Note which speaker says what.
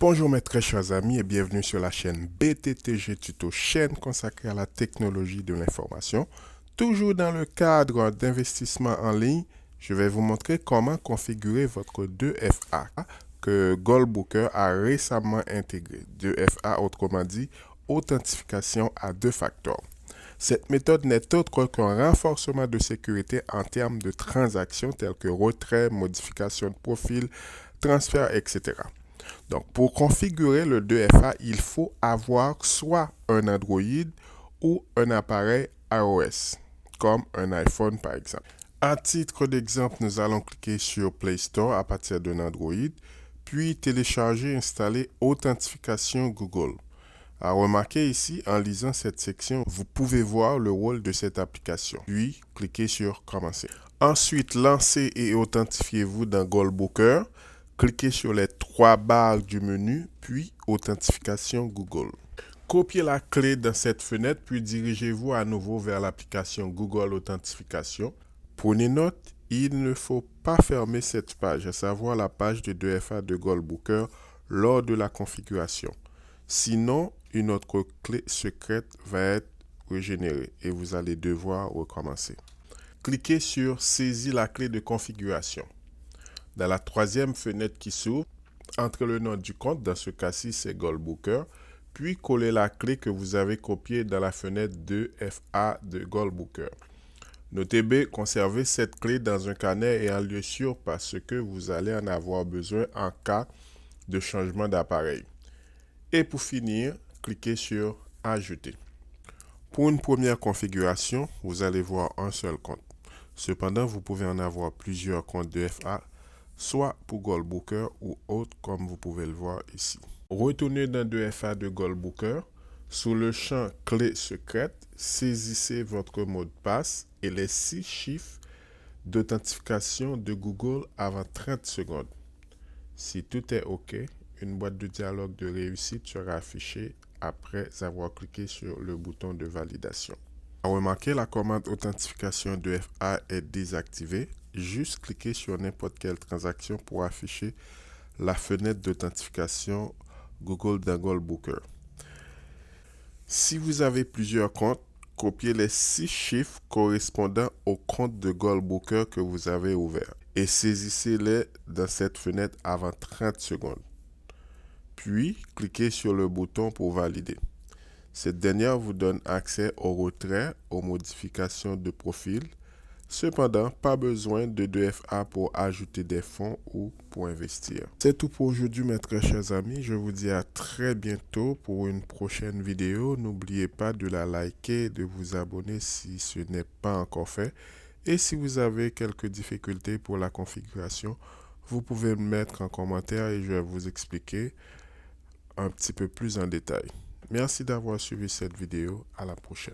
Speaker 1: Bonjour mes très chers amis et bienvenue sur la chaîne BTTG Tuto, chaîne consacrée à la technologie de l'information. Toujours dans le cadre d'investissement en ligne, je vais vous montrer comment configurer votre 2FA que Goldbooker a récemment intégré. 2FA, autrement dit, authentification à deux facteurs. Cette méthode n'est autre qu'un renforcement de sécurité en termes de transactions telles que retrait, modification de profil, transfert, etc. Donc, pour configurer le 2FA, il faut avoir soit un Android ou un appareil iOS, comme un iPhone par exemple. À titre d'exemple, nous allons cliquer sur Play Store à partir d'un Android, puis télécharger et installer Authentification Google. À remarquer ici, en lisant cette section, vous pouvez voir le rôle de cette application. Puis, cliquez sur Commencer. Ensuite, lancez et authentifiez-vous dans Goldbooker. Cliquez sur les trois barres du menu, puis Authentification Google. Copiez la clé dans cette fenêtre, puis dirigez-vous à nouveau vers l'application Google Authentification. Prenez note, il ne faut pas fermer cette page, à savoir la page de 2FA de Goldbooker lors de la configuration. Sinon, une autre clé secrète va être régénérée et vous allez devoir recommencer. Cliquez sur Saisis la clé de configuration. Dans la troisième fenêtre qui s'ouvre, entrez le nom du compte, dans ce cas-ci c'est Goldbooker, puis collez la clé que vous avez copiée dans la fenêtre 2FA de Goldbooker. Notez bien, conservez cette clé dans un carnet et en lieu sûr parce que vous allez en avoir besoin en cas de changement d'appareil. Et pour finir, cliquez sur Ajouter. Pour une première configuration, vous allez voir un seul compte. Cependant, vous pouvez en avoir plusieurs comptes 2FA, soit pour Goldbooker ou autre comme vous pouvez le voir ici. Retournez dans 2FA de Goldbooker. Sous le champ clé secrète, saisissez votre mot de passe et les 6 chiffres d'authentification de Google avant 30 secondes. Si tout est OK, une boîte de dialogue de réussite sera affichée après avoir cliqué sur le bouton de validation. Remarquez, la commande authentification 2FA est désactivée. Juste cliquez sur n'importe quelle transaction pour afficher la fenêtre d'authentification Google dans Goldbooker. Si vous avez plusieurs comptes, copiez les 6 chiffres correspondant au compte de Goldbooker que vous avez ouvert et saisissez-les dans cette fenêtre avant 30 secondes. Puis, cliquez sur le bouton pour valider. Cette dernière vous donne accès au retrait, aux modifications de profil. Cependant, pas besoin de 2FA pour ajouter des fonds ou pour investir. C'est tout pour aujourd'hui, mes très chers amis. Je vous dis à très bientôt pour une prochaine vidéo. N'oubliez pas de la liker et de vous abonner si ce n'est pas encore fait. Et si vous avez quelques difficultés pour la configuration, vous pouvez me mettre en commentaire et je vais vous expliquer un petit peu plus en détail. Merci d'avoir suivi cette vidéo. À la prochaine.